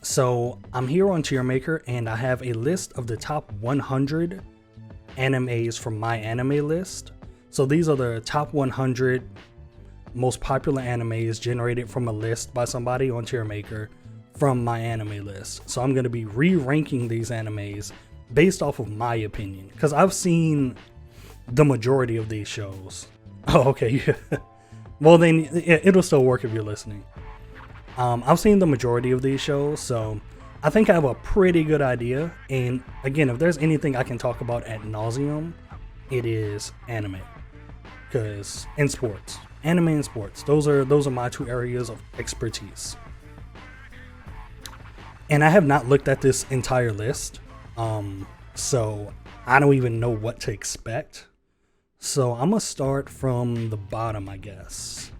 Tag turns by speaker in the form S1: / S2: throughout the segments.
S1: So I'm here on Tier Maker and I have a list of the top 100 animes from MyAnimeList. So these are the top 100 most popular animes generated from a list by somebody on Tier Maker from MyAnimeList. So I'm going to be re-ranking these animes based off of my opinion, because I've seen the majority of these shows. Oh, okay. Well, then it'll still work if you're listening. I've seen the majority of these shows, so I think I have a pretty good idea. And again, if there's anything I can talk about ad nauseum, it is anime, because in sports, anime and sports, those are my two areas of expertise. And I have not looked at this entire list, so I don't even know what to expect. So I'm gonna start from the bottom, I guess.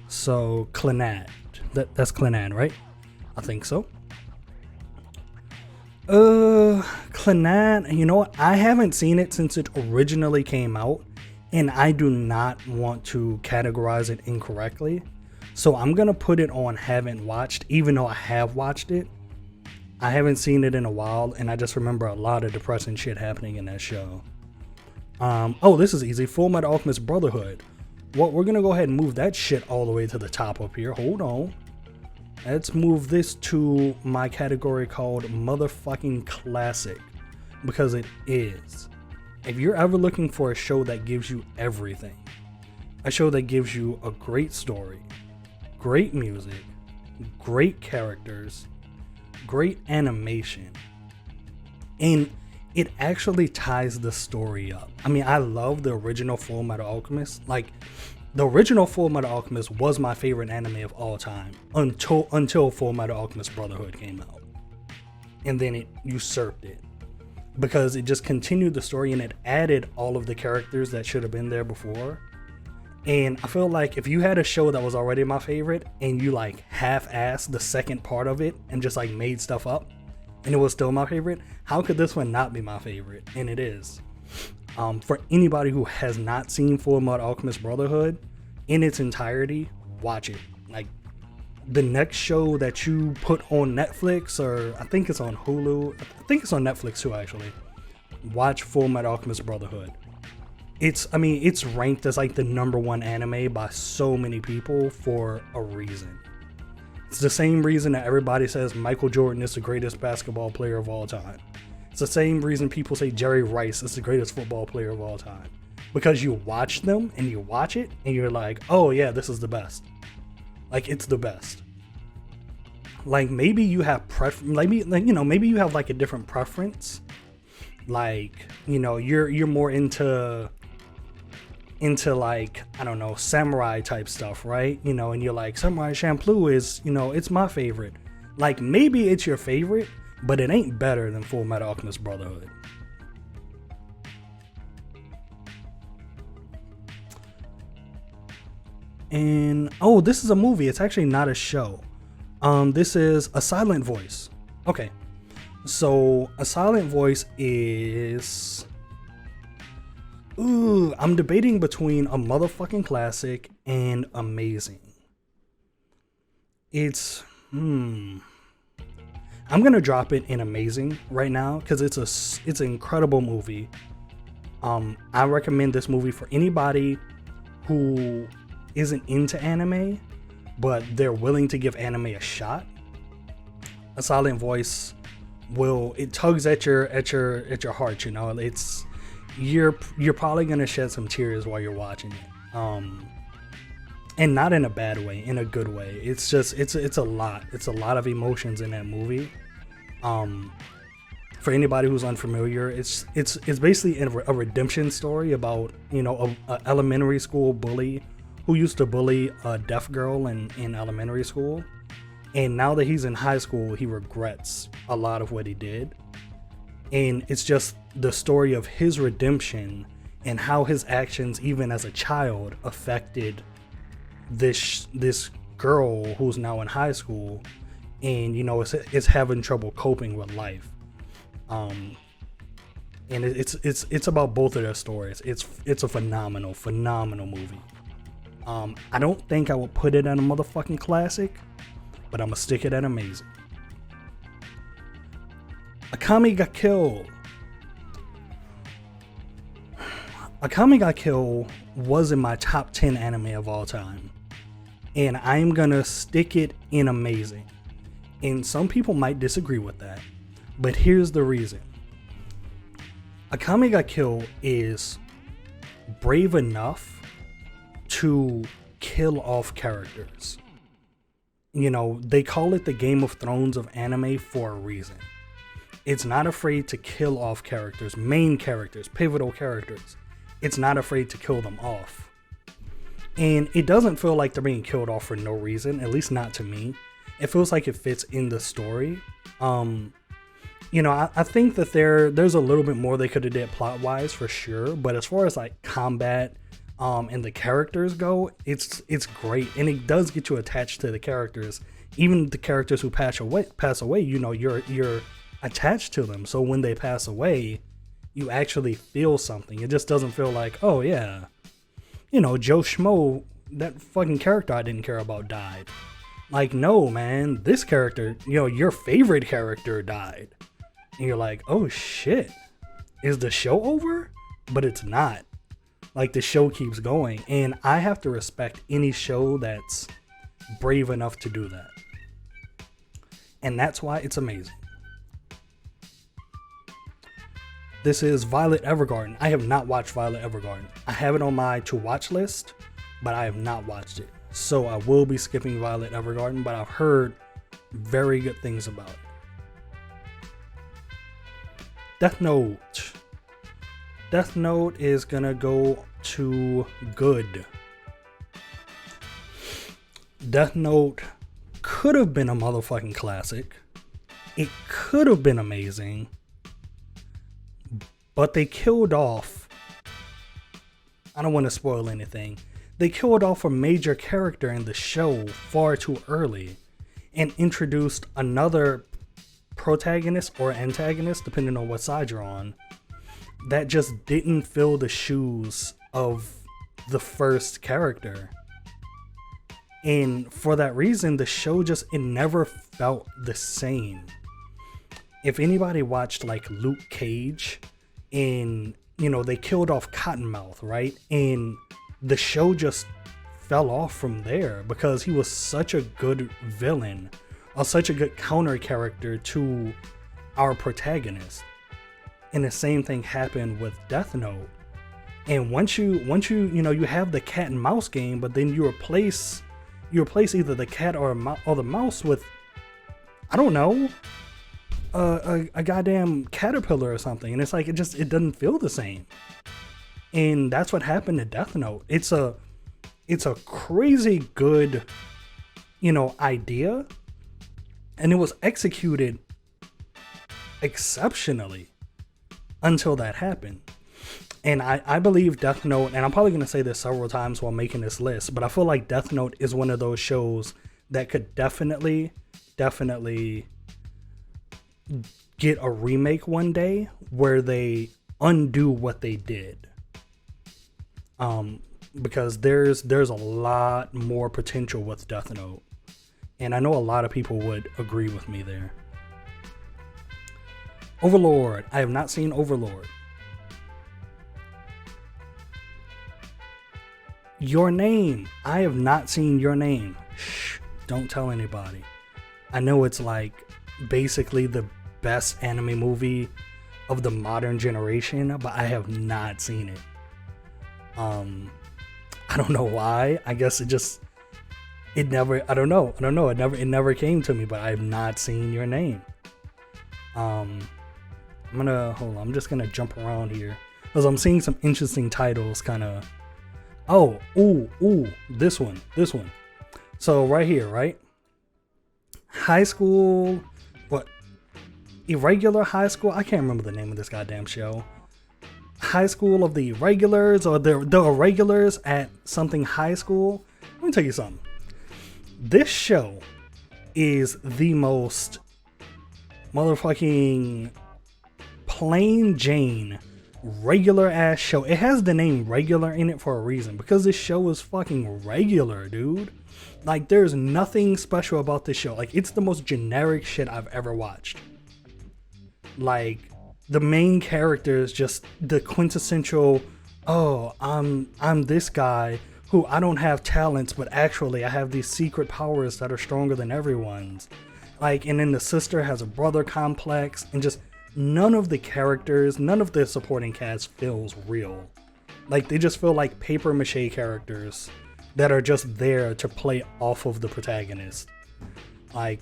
S1: So Clannad, that's Clannad, right? I think so. Clannad, you know what? I haven't seen it since it originally came out, and I do not want to categorize it incorrectly. So I'm gonna put it on haven't watched, even though I have watched it. I haven't seen it in a while, and I just remember a lot of depressing shit happening in that show. Oh, this is easy. Fullmetal Alchemist Brotherhood. Well, we're gonna go ahead and move that shit all the way to the top up here. Hold on. Let's move this to my category called motherfucking classic, because it is. If you're ever looking for a show that gives you everything, a show that gives you a great story, great music, great characters, great animation, and it actually ties the story up. I mean, I love the original Fullmetal Alchemist. Like, the original Fullmetal Alchemist was my favorite anime of all time until Fullmetal Alchemist Brotherhood came out. And then it usurped it, because it just continued the story and it added all of the characters that should have been there before. And I feel like if you had a show that was already my favorite and you like half-assed the second part of it and just like made stuff up and it was still my favorite, how could this one not be my favorite? And it is. For anybody who has not seen Fullmetal Alchemist Brotherhood in its entirety, watch it. Like, the next show that you put on Netflix, or I think it's on Hulu, I think it's on Netflix too actually, watch Fullmetal Alchemist Brotherhood. It's ranked as like the #1 anime by so many people for a reason. It's the same reason that everybody says Michael Jordan is the greatest basketball player of all time. It's the same reason people say Jerry Rice is the greatest football player of all time. Because you watch them and you watch it and you're like, oh yeah, this is the best. Like, it's the best. Like, maybe you have maybe you have like a different preference. Like, you know, you're more into like, I don't know, samurai type stuff, right? You know, and you're like, Samurai Champloo is, you know, it's my favorite. Like, maybe it's your favorite, but it ain't better than Fullmetal Alchemist Brotherhood. And oh, this is a movie. It's actually not a show. This is A Silent Voice. Okay. So A Silent Voice is, I'm debating between a motherfucking classic and amazing. It's I'm gonna drop it in amazing right now, because it's an incredible movie. I recommend this movie for anybody who isn't into anime but they're willing to give anime a shot. A Silent Voice it tugs at your heart, you know. It's you're probably gonna shed some tears while you're watching it, and not in a bad way, in a good way. It's just it's a lot of emotions in that movie. For anybody who's unfamiliar, it's basically a redemption story about, you know, a elementary school bully who used to bully a deaf girl in elementary school. And now that he's in high school, he regrets a lot of what he did. And it's just the story of his redemption and how his actions, even as a child, affected this girl who's now in high school, and, you know, is having trouble coping with life. And it's about both of their stories. It's a phenomenal movie. I don't think I would put it in a motherfucking classic, but I'm gonna stick it at amazing. Akame got killed. Akame got killed was in my top 10 anime of all time. And I'm gonna stick it in amazing. And some people might disagree with that. But here's the reason. Akame got killed is brave enough to kill off characters. You know, they call it the Game of Thrones of anime for a reason. It's not afraid to kill off characters, main characters, pivotal characters. It's not afraid to kill them off. And it doesn't feel like they're being killed off for no reason, at least not to me. It feels like it fits in the story. You know, I think that there's a little bit more they could have did plot-wise for sure, but as far as like combat and the characters go, it's great, and it does get you attached to the characters. Even the characters who pass away, you know, you're attached to them. So when they pass away, you actually feel something. It just doesn't feel like, oh yeah, you know, Joe Schmo, that fucking character I didn't care about died. Like, no, man, this character, you know, your favorite character died. And you're like, oh shit, is the show over? But it's not. Like, the show keeps going. And I have to respect any show that's brave enough to do that. And that's why it's amazing. This is Violet Evergarden. I have not watched Violet Evergarden. I have it on my to watch list, but I have not watched it. So I will be skipping Violet Evergarden, but I've heard very good things about it. Death Note. Death Note is gonna go to good. Death Note could have been a motherfucking classic. It could have been amazing. But they killed off, I don't want to spoil anything, they killed off a major character in the show far too early and introduced another protagonist or antagonist, depending on what side you're on, that just didn't fill the shoes of the first character. And for that reason, the show it never felt the same. If anybody watched like Luke Cage, and you know, they killed off Cottonmouth, right? And the show just fell off from there because he was such a good villain or such a good counter character to our protagonist. And the same thing happened with Death Note. And once you know, you have the cat and mouse game, but then you replace either the cat or the mouse with, I don't know, a goddamn caterpillar or something, and it's like it doesn't feel the same. And that's what happened to Death Note. It's a crazy good, you know, idea, and it was executed exceptionally until that happened. And I believe Death Note, and I'm probably going to say this several times while making this list, but I feel like Death Note is one of those shows that could definitely get a remake one day where they undo what they did. Because there's a lot more potential with Death Note. And I know a lot of people would agree with me there. Overlord. I have not seen Overlord. Your Name. I have not seen Your Name. Shh, don't tell anybody. I know it's like basically the best anime movie of the modern generation, but I have not seen it. I don't know why. I guess it never, I don't know. It never came to me, but I have not seen Your Name. I'm just gonna jump around here because I'm seeing some interesting titles kind of. This one. So right here, right? High School, what? Irregular High School? I can't remember the name of this goddamn show. High School of the Irregulars, or the Irregulars at something high school. Let me tell you something. This show is the most motherfucking plain Jane regular ass show. It has the name regular in it for a reason, because this show is fucking regular, dude. Like, there's nothing special about this show. Like, it's the most generic shit I've ever watched. Like, the main character is just the quintessential, oh, I'm this guy who I don't have talents, but actually I have these secret powers that are stronger than everyone's. Like, and then the sister has a brother complex, and just none of the characters, none of the supporting cast feels real. Like, they just feel like paper mache characters that are just there to play off of the protagonist. Like,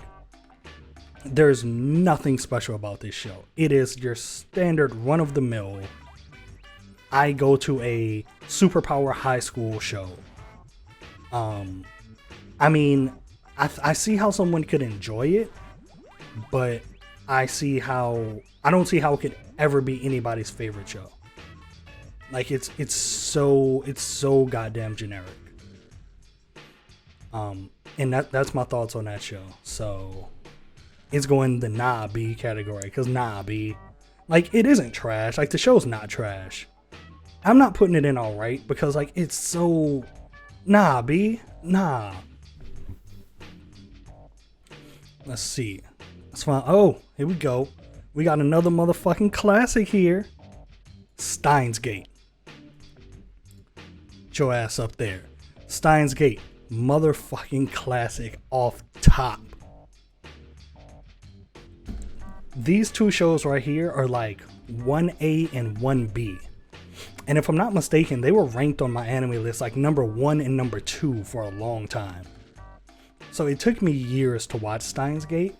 S1: there's nothing special about this show. It is your standard run-of-the-mill, I go to a superpower high school show. I mean, I see how someone could enjoy it, but I don't see how it could ever be anybody's favorite show. Like, it's so goddamn generic. And that's my thoughts on that show. So it's going the nah B category, because nah B, like, it isn't trash. Like, the show's not trash. I'm not putting it in alright because, like, it's so nah B, nah. Let's see. Let's find. Oh, here we go. We got another motherfucking classic here. Steins Gate. Get your ass up there. Steins Gate. Motherfucking classic off top. These two shows right here are like 1A and 1B. And if I'm not mistaken, they were ranked on MyAnimeList like number 1 and number 2 for a long time. So it took me years to watch Steins Gate.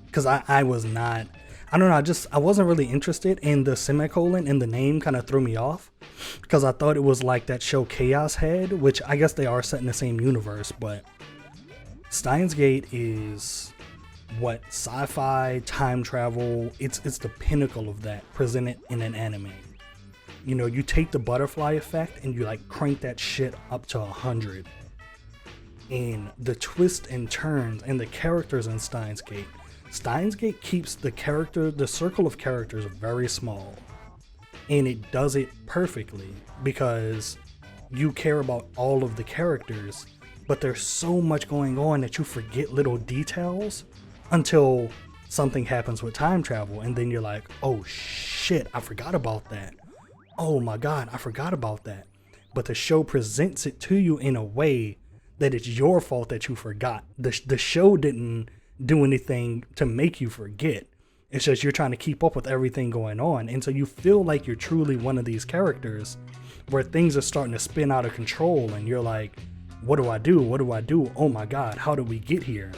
S1: Because I was not, I don't know, I wasn't really interested, in the semicolon in the name kind of threw me off. Because I thought it was like that show Chaos Head, which I guess they are set in the same universe, but Steins Gate is what sci-fi, time travel, it's the pinnacle of that presented in an anime. You know, you take the butterfly effect and you like crank that shit up to 100. And the twists and turns and the characters in Steins Gate keeps the circle of characters very small. And it does it perfectly because you care about all of the characters, but there's so much going on that you forget little details until something happens with time travel, and then you're like, oh shit, I forgot about that. Oh my god, I forgot about that. But the show presents it to you in a way that it's your fault that you forgot. The show didn't do anything to make you forget. It's just you're trying to keep up with everything going on. And so you feel like you're truly one of these characters where things are starting to spin out of control and you're like, what do I do? What do I do? Oh my god, how did we get here?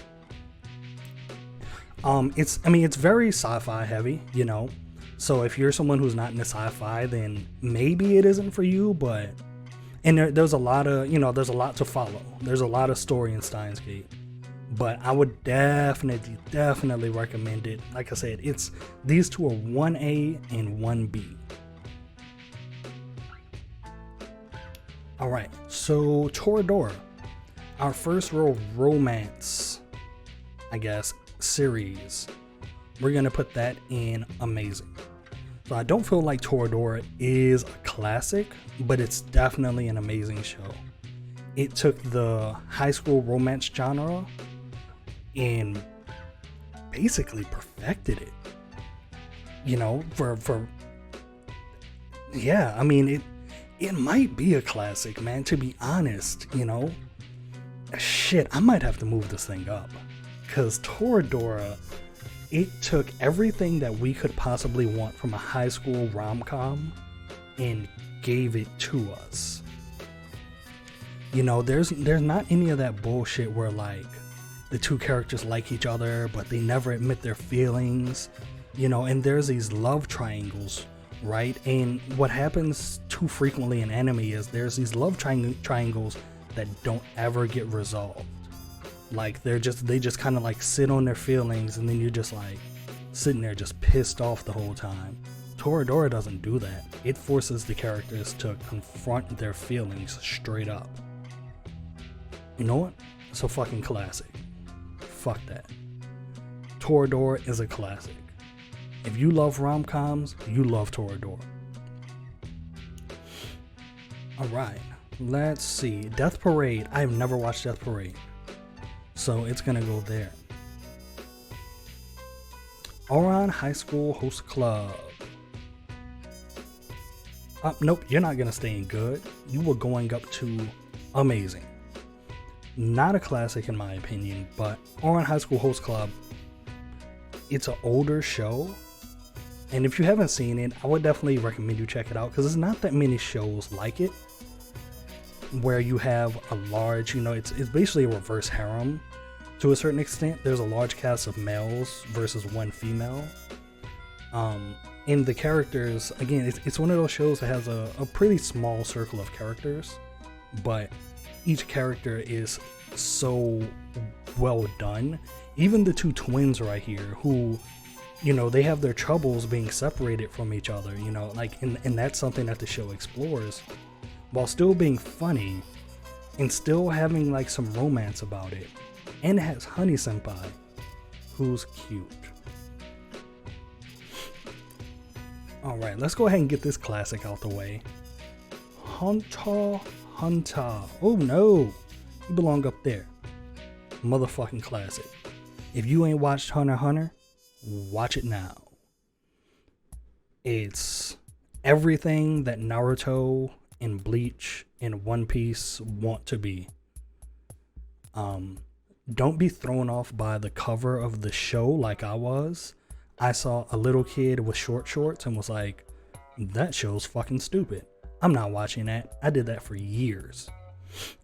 S1: It's very sci-fi heavy, you know. So if you're someone who's not into sci-fi, then maybe it isn't for you, but there's a lot to follow. There's a lot of story in Steins Gate. But I would definitely recommend it. Like I said, these two are 1A and 1B. Alright, so Toradora. Our first real romance, I guess, series. We're going to put that in amazing. So I don't feel like Toradora is a classic, but it's definitely an amazing show. It took the high school romance genre and basically perfected it. You know, it might be a classic, man, to be honest, you know. Shit, I might have to move this thing up. Because Toradora, it took everything that we could possibly want from a high school rom-com and gave it to us. You know, there's not any of that bullshit where like the two characters like each other but they never admit their feelings, you know, and there's these love triangles, right? And what happens too frequently in anime is there's these love triangles that don't ever get resolved. Like they just kind of like sit on their feelings, and then you're just like sitting there just pissed off the whole time. Toradora doesn't do that. It forces the characters to confront their feelings straight up. You know what? It's a fucking classic. Fuck that. Toradora is a classic. If you love rom-coms, you love Toradora. Alright, let's see. Death Parade. I have never watched Death Parade, so it's gonna go there. Ouran High School Host Club. Nope, you're not gonna stay in good. You were going up to amazing. Not a classic in my opinion, but Ouran High School Host Club, it's an older show. And if you haven't seen it, I would definitely recommend you check it out because there's not that many shows like it where you have a large, it's basically a reverse harem to a certain extent. There's a large cast of males versus one female. And the characters, again, it's one of those shows that has a pretty small circle of characters, but each character is so well done. Even the two twins right here who, they have their troubles being separated from each other, and that's something that the show explores while still being funny and still having like some romance about it. And it has Honey Senpai, who's cute. Alright, let's go ahead and get this classic out the way. Hunter Hunter. Oh no, you belong up there. Motherfucking classic. If you ain't watched Hunter x Hunter, watch it now. It's everything that Naruto and Bleach and One Piece want to be. Don't be thrown off by the cover of the show like I was. I saw a little kid with short shorts and was like, that show's fucking stupid. I'm not watching that. I did that for years.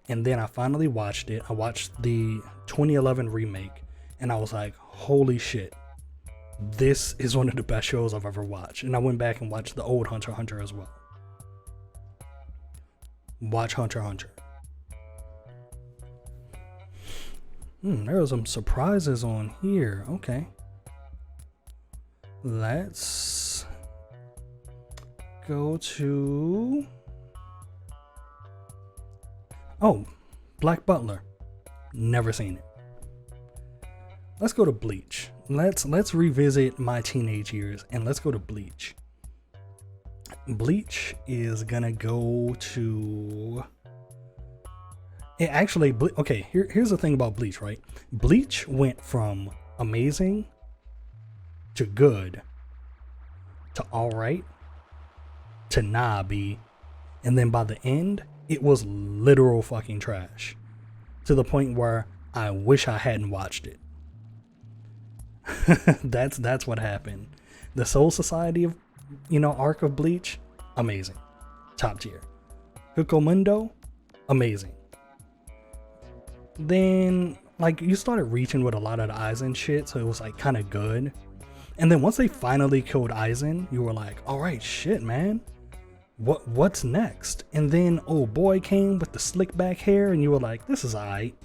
S1: And then I finally watched it. I watched the 2011 remake and I was like, holy shit. This is one of the best shows I've ever watched. And I went back and watched the old Hunter x Hunter as well. Watch Hunter x Hunter. There are some surprises on here. Okay. Let's go to... Oh, Black Butler. Never seen it. Let's go to Bleach. Let's revisit my teenage years and let's go to Bleach. Bleach is gonna go to... Okay, here's the thing about Bleach, right? Bleach went from amazing to good to alright to nah B, and then by the end it was literal fucking trash to the point where I wish I hadn't watched it. That's what happened. The Soul Society of arc of Bleach, amazing, top tier. Hukomundo, amazing. Then you started reaching with a lot of the Aizen shit, so it was like kind of good. And then once they finally killed Aizen, you were like, all right, shit, man, what's next? And then old boy came with the slick back hair, and you were like, this is alright.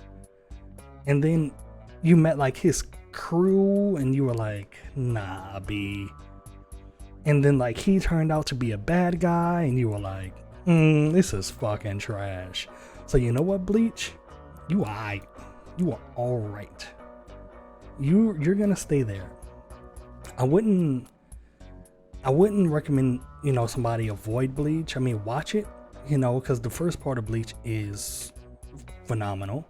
S1: And then you met like his crew, and you were like, nah, B. And then he turned out to be a bad guy, and you were like, this is fucking trash. So you know what, Bleach? You alright. You are alright. You're gonna stay there. I wouldn't recommend, somebody avoid Bleach. I mean, watch it, because the first part of Bleach is phenomenal,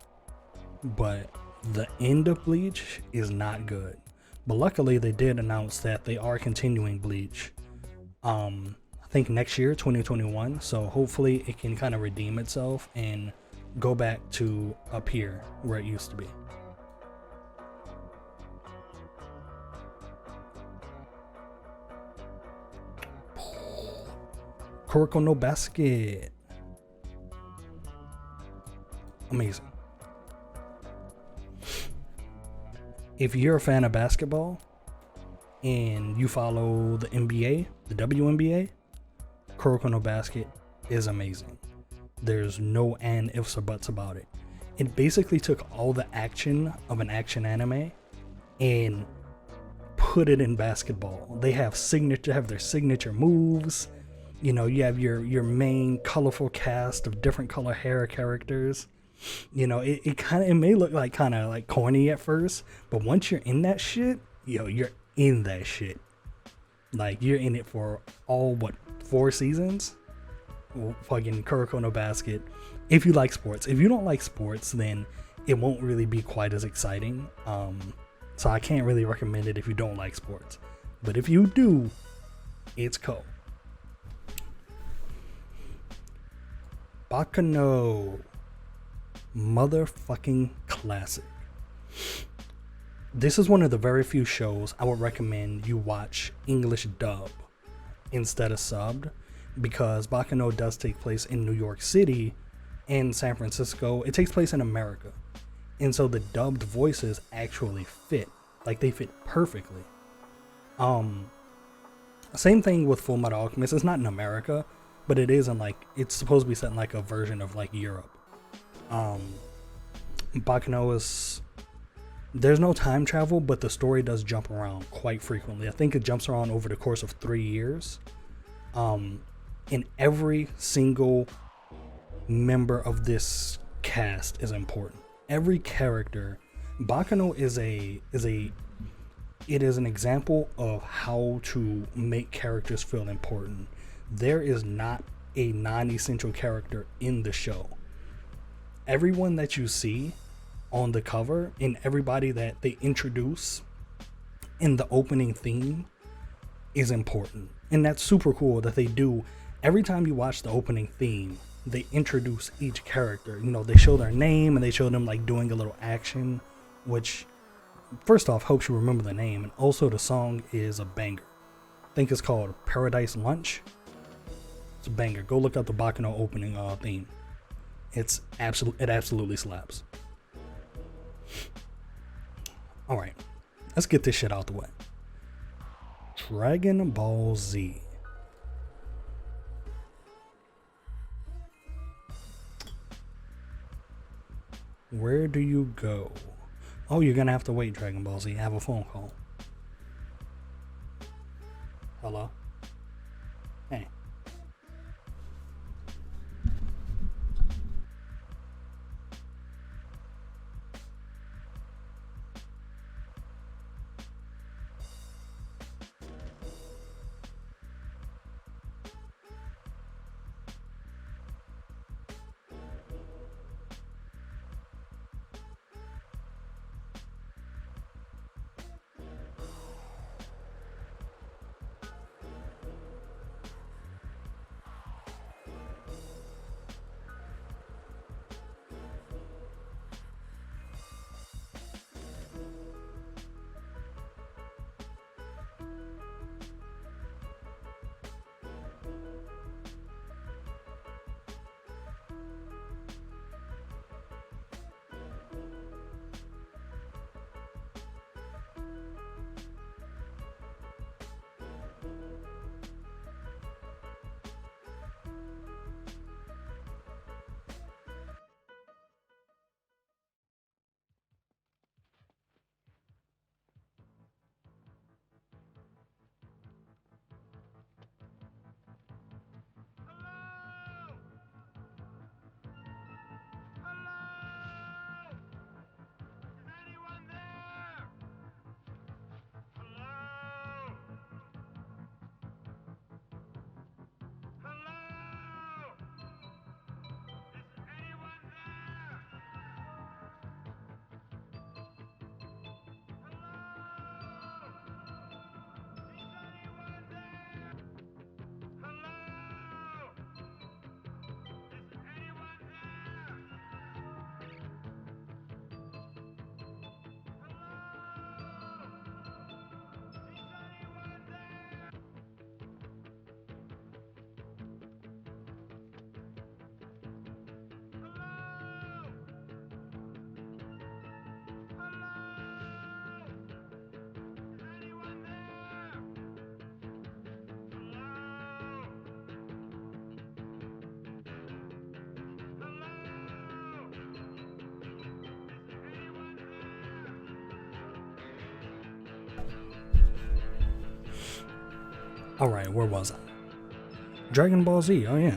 S1: but the end of Bleach is not good. But luckily they did announce that they are continuing Bleach. I think next year, 2021. So hopefully it can kind of redeem itself and go back to up here where it used to be. Kuroko no Basket. Amazing. If you're a fan of basketball and you follow the NBA, the WNBA, Kuroko no Basket is amazing. There's no and ifs or buts about it. It basically took all the action of an action anime and put it in basketball. They have their signature moves. You have your main colorful cast of different color hair characters. It may look like kind of like corny at first, but once you're in that shit, you're in that shit. You're in it for all 4 seasons. Fucking Kuroko no Basket. If you like sports. If you don't like sports, then it won't really be quite as exciting. So I can't really recommend it if you don't like sports. But if you do, it's cool. Bakano. Motherfucking classic. This is one of the very few shows I would recommend you watch English dub instead of subbed, because Bakano does take place in New York City and San Francisco. It takes place in America. And so the dubbed voices actually fit. Like, they fit perfectly. Same thing with Full Metal Alchemist. It's not in America, but it is in, like, it's supposed to be set in like a version of like Europe. Bakano is, there's no time travel, but the story does jump around quite frequently. I think it jumps around over the course of 3 years. And every single member of this cast is important. Every character. Bakano is an example of how to make characters feel important. There is not a non-essential character in the show. Everyone that you see on the cover and everybody that they introduce in the opening theme is important. And that's super cool that they do. Every time you watch the opening theme, they introduce each character. You know, they show their name and they show them like doing a little action, which first off helps you remember the name. And also the song is a banger. I think it's called Paradise Lunch. It's a banger. Go look up the Bakano opening theme. It absolutely slaps. Alright, let's get this shit out the way. Dragon Ball Z. Where do you go? Oh, you're gonna have to wait, Dragon Ball Z. I have a phone call. Hello? Hey. Alright, where was I? Dragon Ball Z, oh yeah.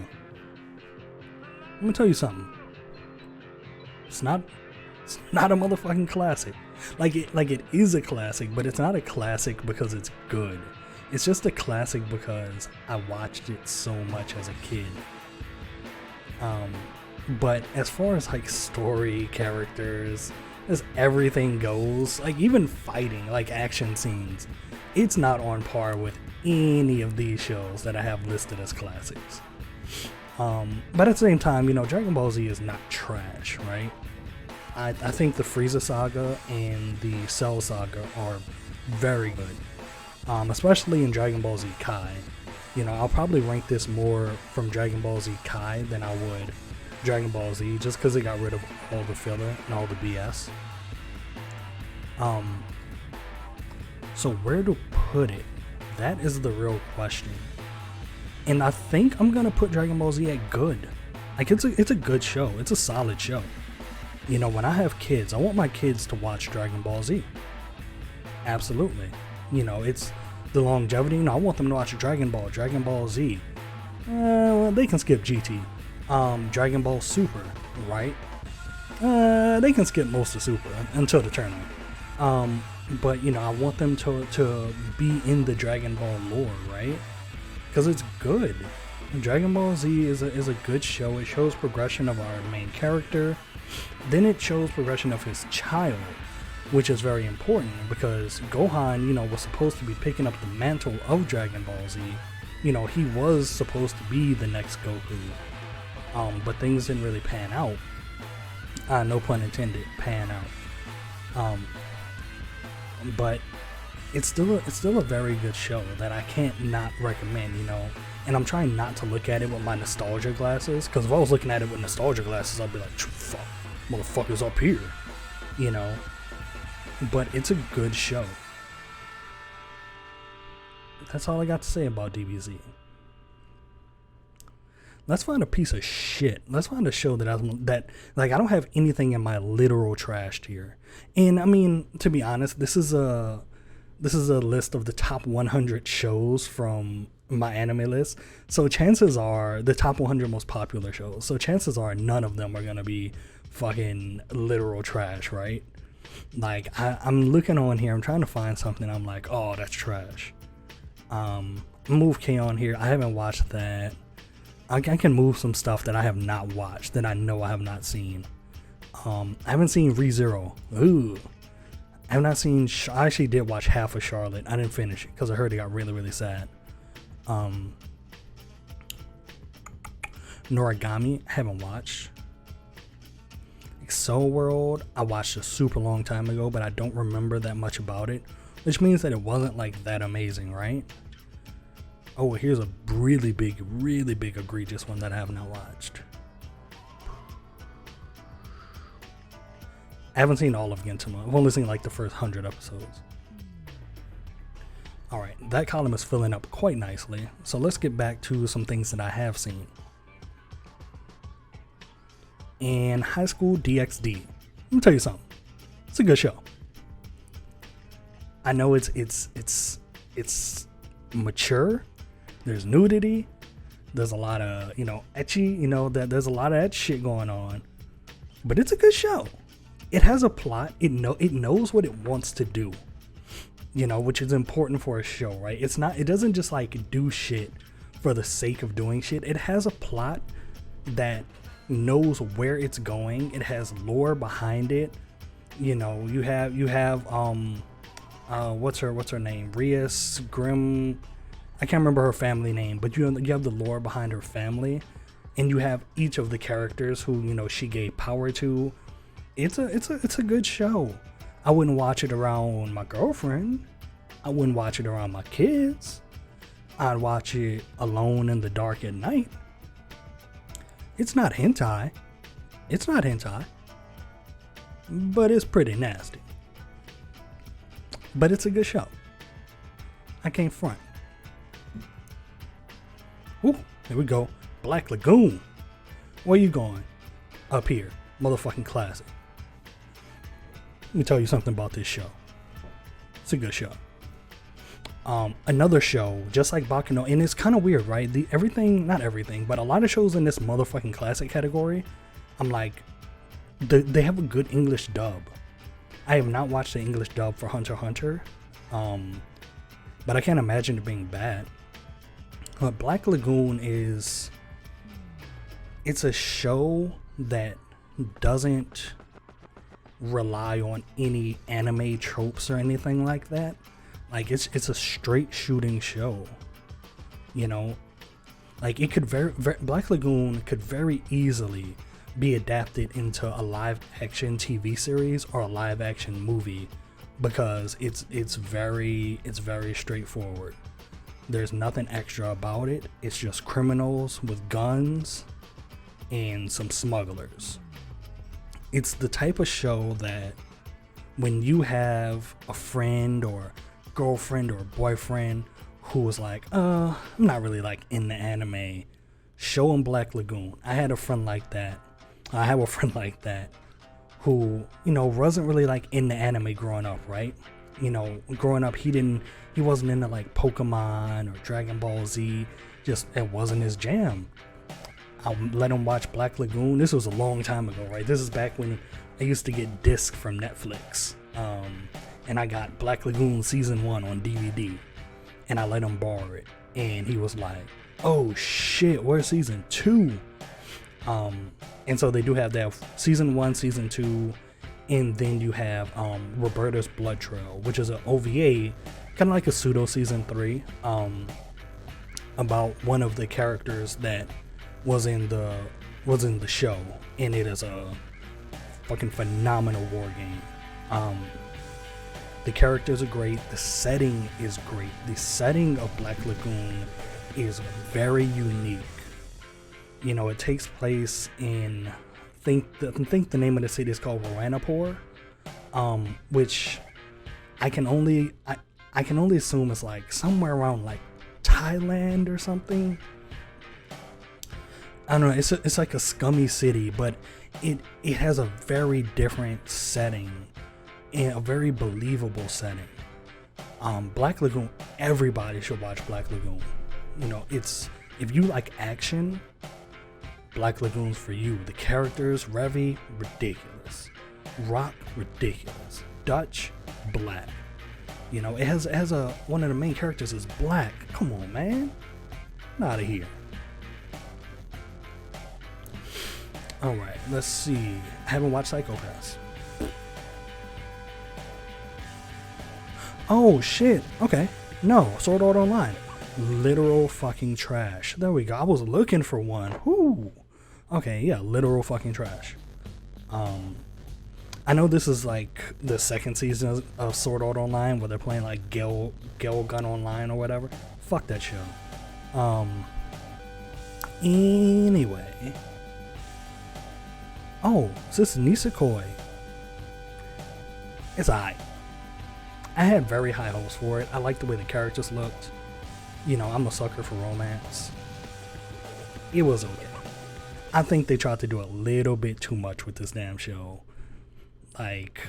S1: Let me tell you something. It's not a motherfucking classic. Like it is a classic, but it's not a classic because it's good. It's just a classic because I watched it so much as a kid. But as far as like story, characters, Just everything goes. Like even fighting, like action scenes, it's not on par with any of these shows that I have listed as classics. But at the same time, Dragon Ball Z is not trash, right? I think the Frieza saga and the Cell saga are very good, especially in Dragon Ball Z Kai. I'll probably rank this more from Dragon Ball Z Kai than I would Dragon Ball Z, just because it got rid of all the filler and all the BS. So where to put it? That is the real question. And I think I'm gonna put Dragon Ball Z at good. Like it's a good show. It's a solid show. When I have kids, I want my kids to watch Dragon Ball Z. Absolutely. It's the longevity. I want them to watch Dragon Ball Z. Well, they can skip GT. Dragon Ball Super, right? They can skip most of Super until the tournament. But I want them to be in the Dragon Ball lore, right? Because it's good. Dragon Ball Z is a good show. It shows progression of our main character. Then it shows progression of his child, which is very important because Gohan, was supposed to be picking up the mantle of Dragon Ball Z. He was supposed to be the next Goku. But things didn't really pan out. No pun intended, pan out. But it's still a very good show that I can't not recommend, And I'm trying not to look at it with my nostalgia glasses, because if I was looking at it with nostalgia glasses, I'd be like, fuck, motherfuckers up here, But it's a good show. That's all I got to say about DBZ. Let's find a piece of shit. Let's find a show that I don't have anything in my literal trash tier. And I mean, to be honest, this is a list of the top 100 shows from MyAnimeList. So chances are the top 100 most popular shows. So chances are none of them are gonna be fucking literal trash, right? Like I'm looking on here, I'm trying to find something. I'm like, oh, that's trash. Move K on here. I haven't watched that. I can move some stuff that I have not watched, that I know I have not seen. I haven't seen ReZero. Ooh. I have not seen. I actually did watch half of Charlotte. I didn't finish it because I heard it got really, really sad. Noragami, I haven't watched. Soul World, I watched a super long time ago, but I don't remember that much about it, which means that it wasn't like that amazing, right? Oh, here's a really big, egregious one that I have not watched. I haven't seen all of Gintama. I've only seen like the first 100 episodes. Alright, that column is filling up quite nicely. So let's get back to some things that I have seen. In High School DxD, let me tell you something. It's a good show. I know it's mature. There's nudity. There's a lot of, ecchi, there's a lot of that shit going on. But it's a good show. It has a plot. It knows what it wants to do. Which is important for a show, right? It doesn't just like do shit for the sake of doing shit. It has a plot that knows where it's going. It has lore behind it. You have what's her name? Rias Grimm. I can't remember her family name, but you have the lore behind her family, and you have each of the characters who she gave power to. It's a good show. I wouldn't watch it around my girlfriend. I wouldn't watch it around my kids. I'd watch it alone in the dark at night. It's not hentai. But it's pretty nasty. But it's a good show. I can't front. Ooh, here we go. Black Lagoon. Where you going? Up here. Motherfucking classic. Let me tell you something about this show. It's a good show. Another show, just like Baccano, and it's kind of weird, right? Not everything, but a lot of shows in this motherfucking classic category, I'm like, they have a good English dub. I have not watched the English dub for Hunter x Hunter, but I can't imagine it being bad. But Black Lagoon it's a show that doesn't rely on any anime tropes or anything like that. Like it's a straight shooting show, you know. Like it could Black Lagoon could very easily be adapted into a live action TV series or a live action movie, because it's very straightforward. There's nothing extra about it. It's just criminals with guns and some smugglers. It's the type of show that when you have a friend or girlfriend or boyfriend who was like, I'm not really like in the anime, show them Black Lagoon. I have a friend like that who, you know, wasn't really like in the anime growing up, right? You know, growing up, he wasn't into like Pokemon or Dragon Ball Z. Just, it wasn't his jam. I let him watch Black Lagoon. This was a long time ago, right? This is back when I used to get discs from Netflix. And I got Black Lagoon season 1 on DVD. And I let him borrow it. And he was like, oh shit, where's season 2? And so they do have that season 1, season 2, and then you have Roberta's Blood Trail, which is an OVA, kind of like a pseudo season 3, about one of the characters that was in the show, and it is a fucking phenomenal war game. The characters are great. The setting is great. The setting of Black Lagoon is very unique. You know, it takes place in, I think the name of the city is called Ranipur, which I can only assume is like somewhere around like Thailand or something. I don't know. It's like a scummy city, but it has a very different setting and a very believable setting. Black Lagoon, everybody should watch Black Lagoon. You know, if you like action, Black Lagoon's for you. The characters, Revy, ridiculous. Rock, ridiculous. Dutch, black. You know, it has one of the main characters is black. Come on, man. Get out of here. Alright, let's see. I haven't watched Psycho Pass. Oh shit. Okay. No, Sword Art Online. Literal fucking trash. There we go. I was looking for one. Whoo. Okay, yeah, literal fucking trash. I know this is like the second season of Sword Art Online where they're playing like Gale Gun Online or whatever. Fuck that show. Anyway. Oh, is this Nisekoi? It's alright. I had very high hopes for it. I liked the way the characters looked. You know, I'm a sucker for romance. It was okay. I think they tried to do a little bit too much with this damn show. Like,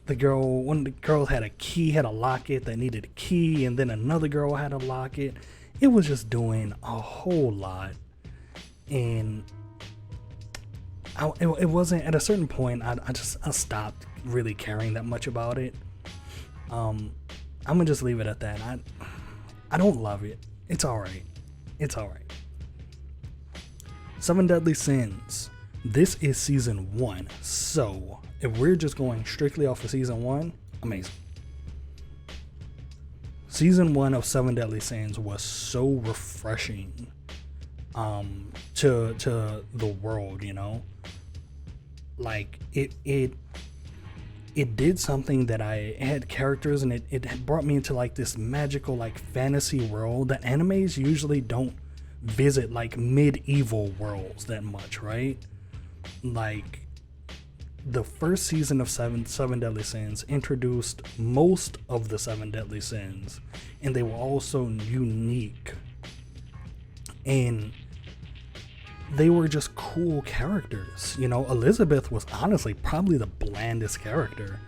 S1: one of the girls had a key, had a locket that needed a key, and then another girl had a locket. It was just doing a whole lot. And it wasn't, at a certain point, I stopped really caring that much about it. I'm gonna just leave it at that. I don't love it. It's alright. It's alright. 7 Deadly Sins. This is season 1. So, if we're just going strictly off of season 1, amazing. Season 1 of 7 Deadly Sins was so refreshing to the world, you know? Like, it did something that it had characters, and it had brought me into like this magical like fantasy world that animes usually don't visit, like medieval worlds that much, right? Like the first season of 7 Deadly Sins introduced most of the 7 Deadly Sins, and they were also unique, and they were just cool characters. You know, Elizabeth was honestly probably the blandest character,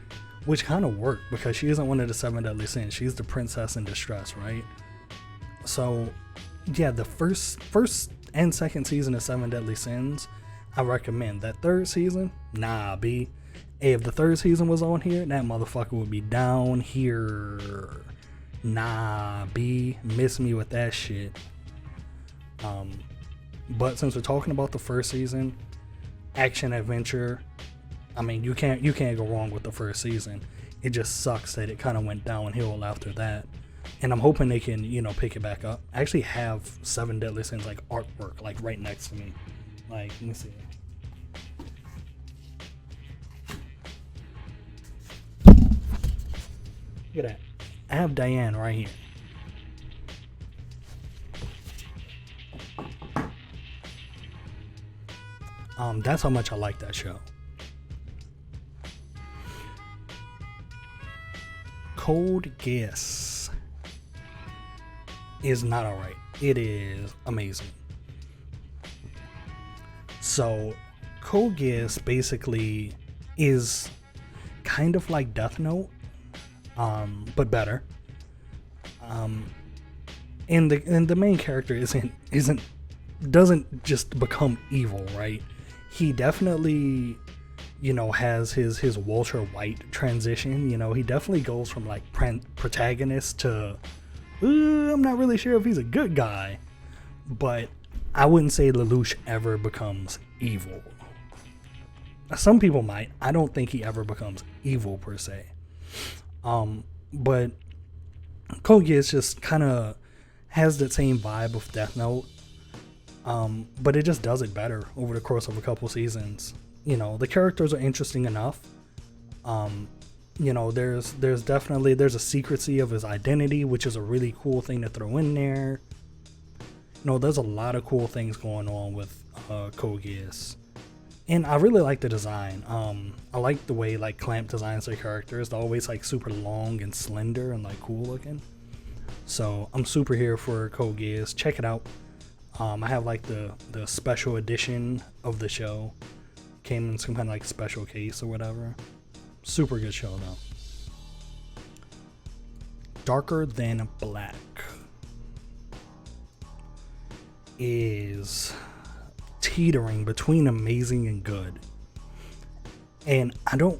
S1: which kind of worked because she isn't one of the 7 Deadly Sins. She's the princess in distress, right? So yeah, the first and second season of 7 Deadly Sins, I recommend. That third season, nah, B. Hey, if the third season was on here, that motherfucker would be down here. Nah, B. Miss me with that shit. But since we're talking about the first season, action adventure, I mean, you can't go wrong with the first season. It just sucks that it kind of went downhill after that. And I'm hoping they can, pick it back up. I actually have Seven Deadly Sins like artwork like right next to me. Like, let me see. Look at that. I have Diane right here. That's how much I like that show. Code Geass is not alright. It is amazing. So, Code Geass basically is kind of like Death Note, but better. And the main character doesn't just become evil, right? He definitely, has his Walter White transition. He definitely goes from like protagonist to I'm not really sure if he's a good guy, but I wouldn't say Lelouch ever becomes evil. Some people might. I don't think he ever becomes evil per se. But Code Geass just kind of has that same vibe of Death Note. But it just does it better over the course of a couple seasons. The characters are interesting enough. There's a secrecy of his identity, which is a really cool thing to throw in there. There's a lot of cool things going on with Code Geass. And I really like the design. I like the way like Clamp designs their characters. They're always like super long and slender and like cool looking. So I'm super here for Code Geass. Check it out. I have like the special edition of the show. Came in some kind of like special case or whatever. Super good show though. Darker Than Black is teetering between amazing and good. And I'm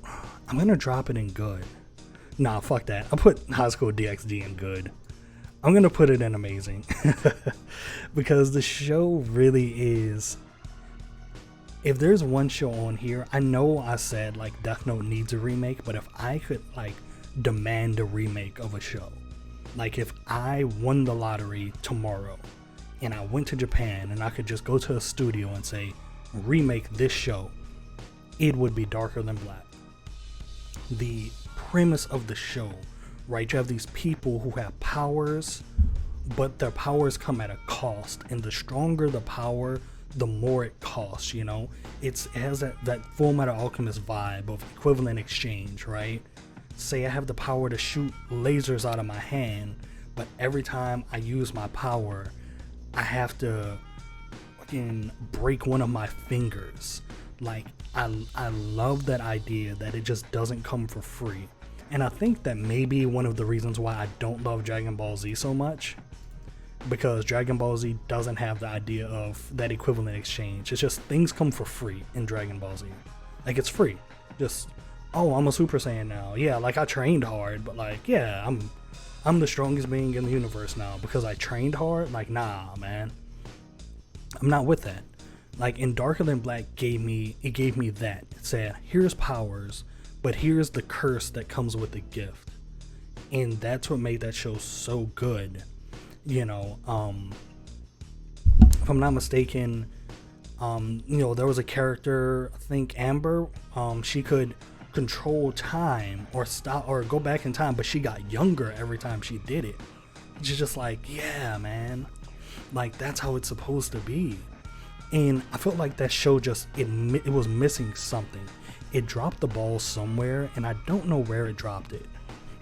S1: gonna drop it in good. Nah, fuck that. I put High School DxD in good. I'm gonna put it in amazing. Because the show really is, if there's one show on here, I know I said like Death Note needs a remake, but if I could like demand a remake of a show, like if I won the lottery tomorrow and I went to Japan and I could just go to a studio and say, remake this show, it would be Darker Than Black. The premise of the show, right? You have these people who have powers, but their powers come at a cost, and the stronger the power, the more it costs. It has that Full Metal Alchemist vibe of equivalent exchange, right? Say I have the power to shoot lasers out of my hand, but every time I use my power, I have to fucking break one of my fingers. Like, I love that idea that it just doesn't come for free. And I think that may be one of the reasons why I don't love Dragon Ball Z so much, because Dragon Ball Z doesn't have the idea of that equivalent exchange. It's just things come for free in Dragon Ball Z. Like, it's free. Just, oh, I'm a Super Saiyan now. Yeah, like I trained hard, but like, yeah, I'm the strongest being in the universe now because I trained hard. Like, nah, man. I'm not with that. Like, in Darker Than Black it gave me that. It said, here's powers, but here's the curse that comes with the gift. And that's what made that show so good. If I'm not mistaken, there was a character, I think Amber, she could control time or stop or go back in time, but she got younger every time she did it. It's just like, yeah, man, like that's how it's supposed to be. And I felt like that show just it was missing something. It dropped the ball somewhere, and I don't know where it dropped it,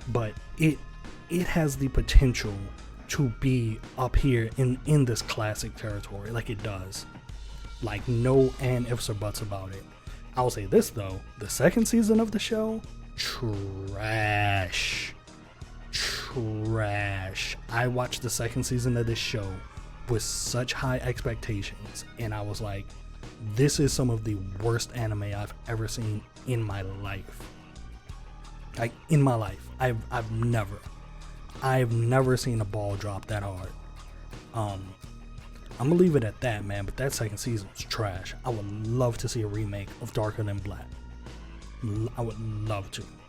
S1: but it has the potential to be up here in this classic territory, like it does. Like, no and ifs or buts about it. I'll say this though, the second season of the show, trash. I watched the second season of this show with such high expectations, and I was like, this is some of the worst anime I've ever seen in my life. Like, in my life. I've never seen a ball drop that hard. I'm gonna leave it at that, man, but that second season was trash. I would love to see a remake of Darker Than Black. I would love to.